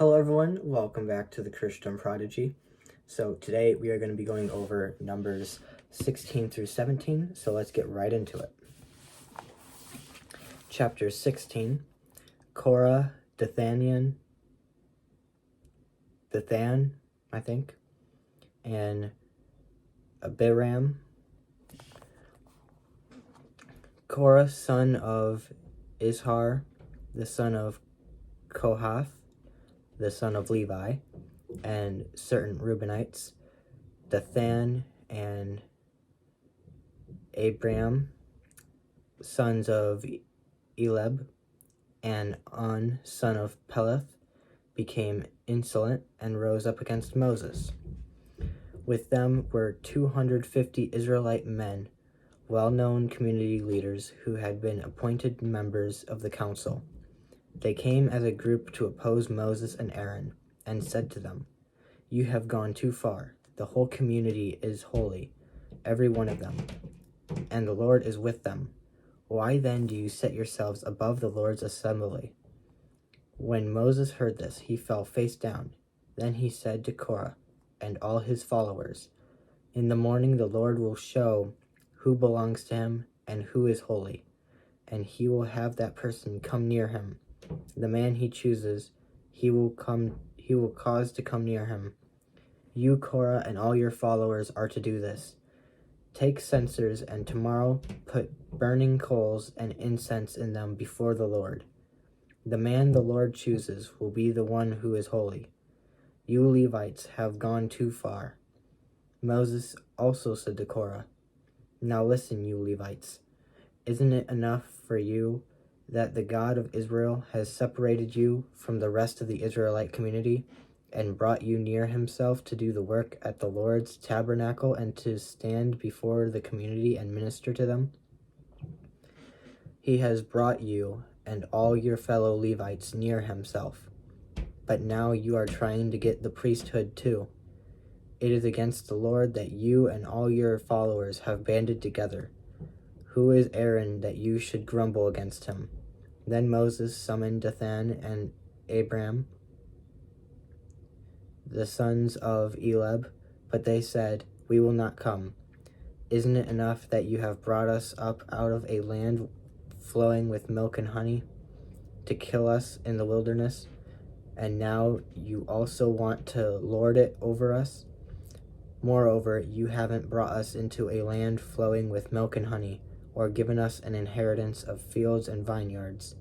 Hello everyone, welcome back to the Christian Prodigy. So today we are going to be going over Numbers 16 through 17, so let's get right into it. Chapter 16, Korah, Dathan, I think, and Abiram. Korah, son of Izhar, the son of Kohath, the son of Levi, and certain Reubenites, Dathan and Abiram, sons of Eleb, and On, son of Peleth, became insolent and rose up against Moses. With them were 250 Israelite men, well-known community leaders who had been appointed members of the council. They came as a group to oppose Moses and Aaron, and said to them, "You have gone too far. The whole community is holy, every one of them, and the Lord is with them. Why then do you set yourselves above the Lord's assembly?" When Moses heard this, he fell face down. Then he said to Korah and all his followers, "In the morning the Lord will show who belongs to him and who is holy, and he will have that person come near him. The man he chooses, he will cause to come near him. You, Korah, and all your followers are to do this. Take censers, and tomorrow put burning coals and incense in them before the Lord. The man the Lord chooses will be the one who is holy. You Levites have gone too far." Moses also said to Korah, "Now listen, you Levites. Isn't it enough for you that the God of Israel has separated you from the rest of the Israelite community and brought you near himself to do the work at the Lord's tabernacle and to stand before the community and minister to them? He has brought you and all your fellow Levites near himself. But now you are trying to get the priesthood too. It is against the Lord that you and all your followers have banded together. Who is Aaron that you should grumble against him?" Then Moses summoned Dathan and Abiram, the sons of Eleb, but they said, "We will not come. Isn't it enough that you have brought us up out of a land flowing with milk and honey to kill us in the wilderness? And now you also want to lord it over us? Moreover, you haven't brought us into a land flowing with milk and honey, or given us an inheritance of fields and vineyards.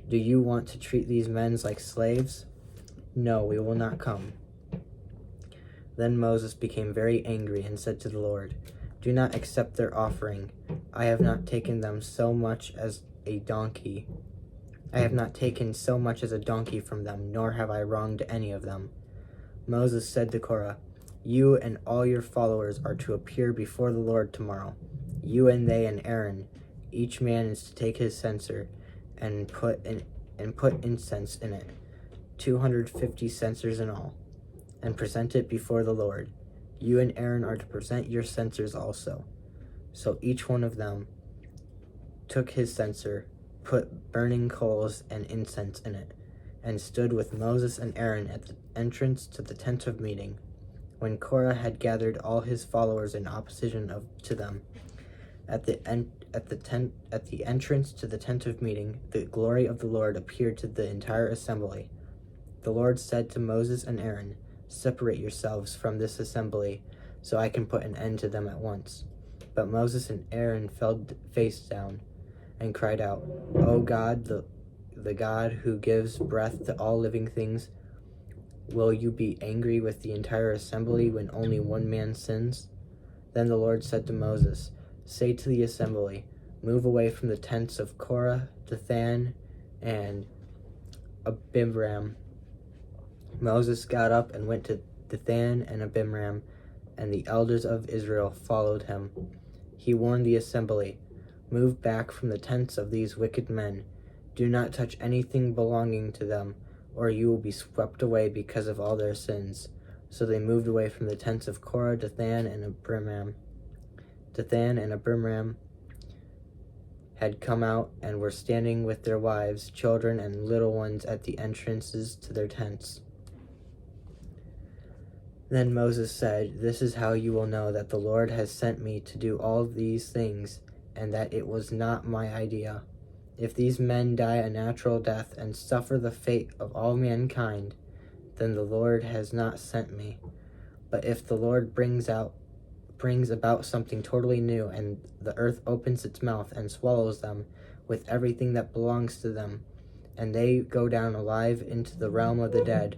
Do you want to treat these men like slaves? No, we will not come." Then Moses became very angry and said to the Lord, "Do not accept their offering. I have not taken so much as a donkey from them, nor have I wronged any of them." Moses said to Korah, "You and all your followers are to appear before the Lord tomorrow. You and they and Aaron. Each man is to take his censer and put incense in it, 250 censers in all, and present it before the Lord. You and Aaron are to present your censers also." So each one of them took his censer, put burning coals and incense in it, and stood with Moses and Aaron at the entrance to the tent of meeting. When Korah had gathered all his followers in opposition to them, at the entrance to the tent of meeting, the glory of the Lord appeared to the entire assembly. The Lord said to Moses and Aaron, "Separate yourselves from this assembly, so I can put an end to them at once." But Moses and Aaron fell face down and cried out, "O God, the God who gives breath to all living things, will you be angry with the entire assembly when only one man sins?" Then the Lord said to Moses, "Say to the assembly, move away from the tents of Korah, Dathan, and Abiram." Moses got up and went to Dathan and Abiram, and the elders of Israel followed him. He warned the assembly, "Move back from the tents of these wicked men. Do not touch anything belonging to them, or you will be swept away because of all their sins." So they moved away from the tents of Korah, Dathan, and Abiram. Dathan and Abiram had come out and were standing with their wives, children, and little ones at the entrances to their tents. Then Moses said, "This is how you will know that the Lord has sent me to do all these things, and that it was not my idea. If these men die a natural death and suffer the fate of all mankind, then the Lord has not sent me. But if the Lord brings about something totally new, and the earth opens its mouth and swallows them with everything that belongs to them, and they go down alive into the realm of the dead,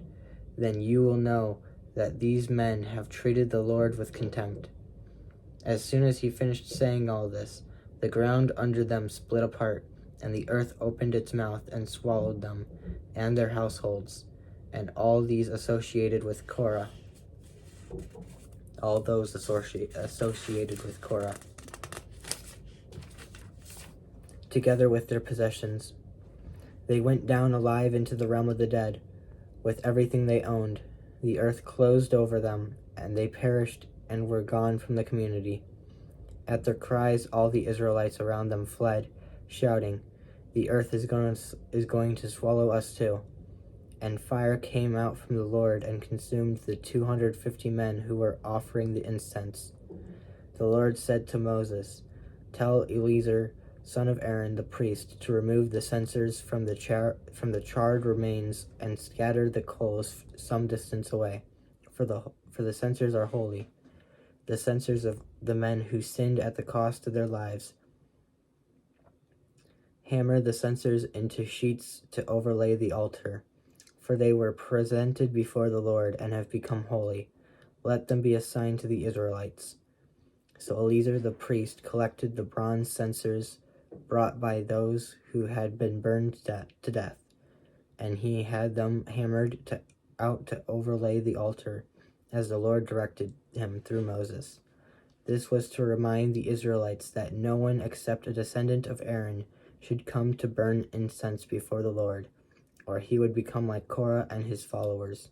then you will know that these men have treated the Lord with contempt." As soon as he finished saying all this, the ground under them split apart, and the earth opened its mouth and swallowed them and their households, and all these associated with Korah. All those associated with Korah, together with their possessions. They went down alive into the realm of the dead, with everything they owned. The earth closed over them, and they perished and were gone from the community. At their cries, all the Israelites around them fled, shouting, "The earth is going to swallow us too." And fire came out from the Lord and consumed the 250 men who were offering the incense. The Lord said to Moses, "Tell Eleazar, son of Aaron the priest, to remove the censers from the charred remains and scatter the coals some distance away, for the censers are holy, the censers of the men who sinned at the cost of their lives. Hammer the censers into sheets to overlay the altar, for they were presented before the Lord and have become holy. Let them be a sign to the Israelites." So Eleazar the priest collected the bronze censers brought by those who had been burned to death, and he had them hammered out to overlay the altar, as the Lord directed him through Moses. This was to remind the Israelites that no one except a descendant of Aaron should come to burn incense before the Lord, or he would become like Korah and his followers.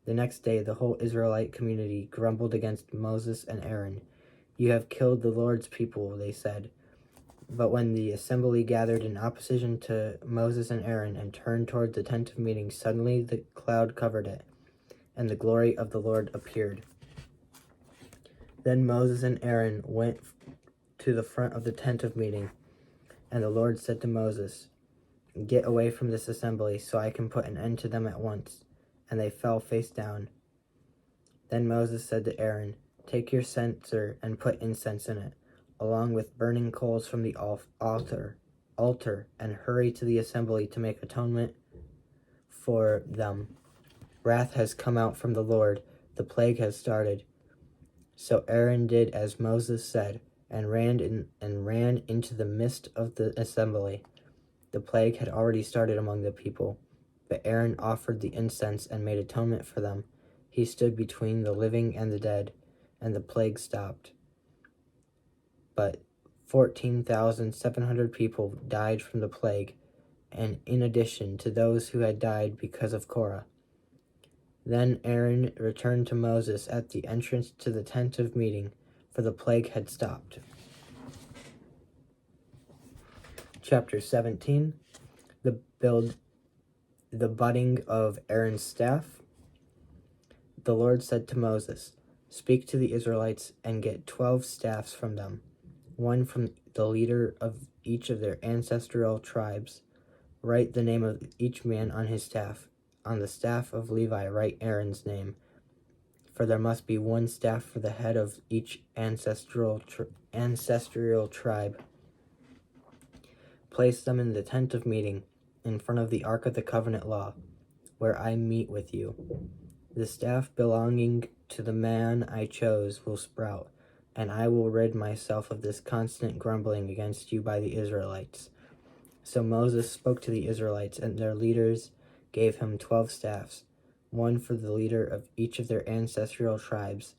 The next day, the whole Israelite community grumbled against Moses and Aaron. "You have killed the Lord's people," they said. But when the assembly gathered in opposition to Moses and Aaron and turned toward the tent of meeting, suddenly the cloud covered it, and the glory of the Lord appeared. Then Moses and Aaron went to the front of the tent of meeting, and the Lord said to Moses, "Get away from this assembly, so I can put an end to them at once." And they fell face down. Then Moses said to Aaron, "Take your censer and put incense in it, along with burning coals from the altar, and hurry to the assembly to make atonement for them. Wrath has come out from the Lord, the plague has started." So Aaron did as Moses said, and ran into the midst of the assembly. The plague had already started among the people, but Aaron offered the incense and made atonement for them. He stood between the living and the dead, and the plague stopped. But 14,700 people died from the plague, and in addition to those who had died because of Korah. Then Aaron returned to Moses at the entrance to the tent of meeting, for the plague had stopped. Chapter 17. The budding of Aaron's staff. The Lord said to Moses, "Speak to the Israelites and get 12 staffs from them, one from the leader of each of their ancestral tribes. Write the name of each man on his staff. On the staff of Levi write Aaron's name, for there must be one staff for the head of each ancestral tribe. Place them in the tent of meeting, in front of the Ark of the Covenant law, where I meet with you. The staff belonging to the man I chose will sprout, and I will rid myself of this constant grumbling against you by the Israelites." So Moses spoke to the Israelites, and their leaders gave him 12 staffs, one for the leader of each of their ancestral tribes,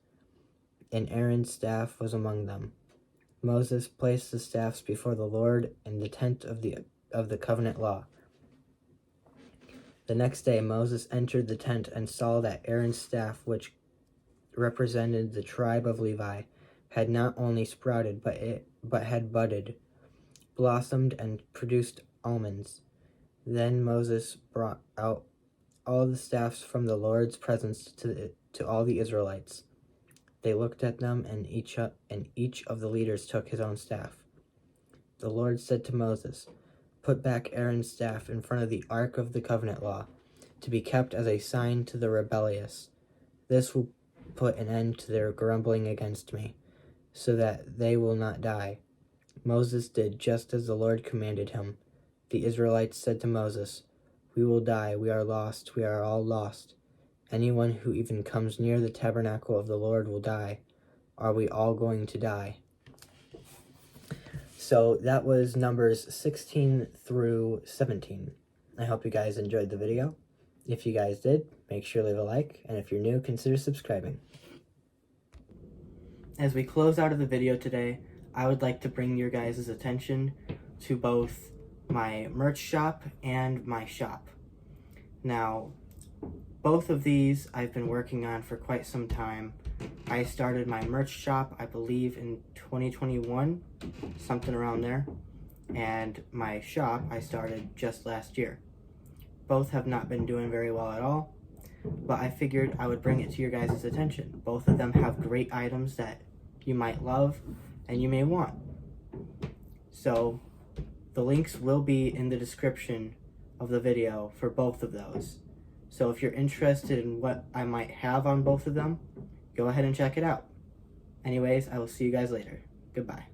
and Aaron's staff was among them. Moses placed the staffs before the Lord in the tent of the covenant law. The next day Moses entered the tent and saw that Aaron's staff, which represented the tribe of Levi, had not only sprouted, but had budded, blossomed, and produced almonds. Then Moses brought out all the staffs from the Lord's presence to all the Israelites. They looked at them, and each of the leaders took his own staff. The Lord said to Moses, "Put back Aaron's staff in front of the ark of the covenant law, to be kept as a sign to the rebellious. This will put an end to their grumbling against me, so that they will not die." Moses did just as the Lord commanded him. The Israelites said to Moses, "We will die, we are lost, we are all lost. Anyone who even comes near the tabernacle of the Lord will die. Are we all going to die?" So that was Numbers 16 through 17. I hope you guys enjoyed the video. If you guys did, make sure to leave a like, and if you're new, consider subscribing. As we close out of the video today, I would like to bring your guys' attention to both my merch shop and my shop. Now, both of these I've been working on for quite some time. I started my merch shop, I believe, in 2021, something around there, and my shop I started just last year. Both have not been doing very well at all, but I figured I would bring it to your guys' attention. Both of them have great items that you might love and you may want. So the links will be in the description of the video for both of those. So if you're interested in what I might have on both of them, go ahead and check it out. Anyways, I will see you guys later. Goodbye.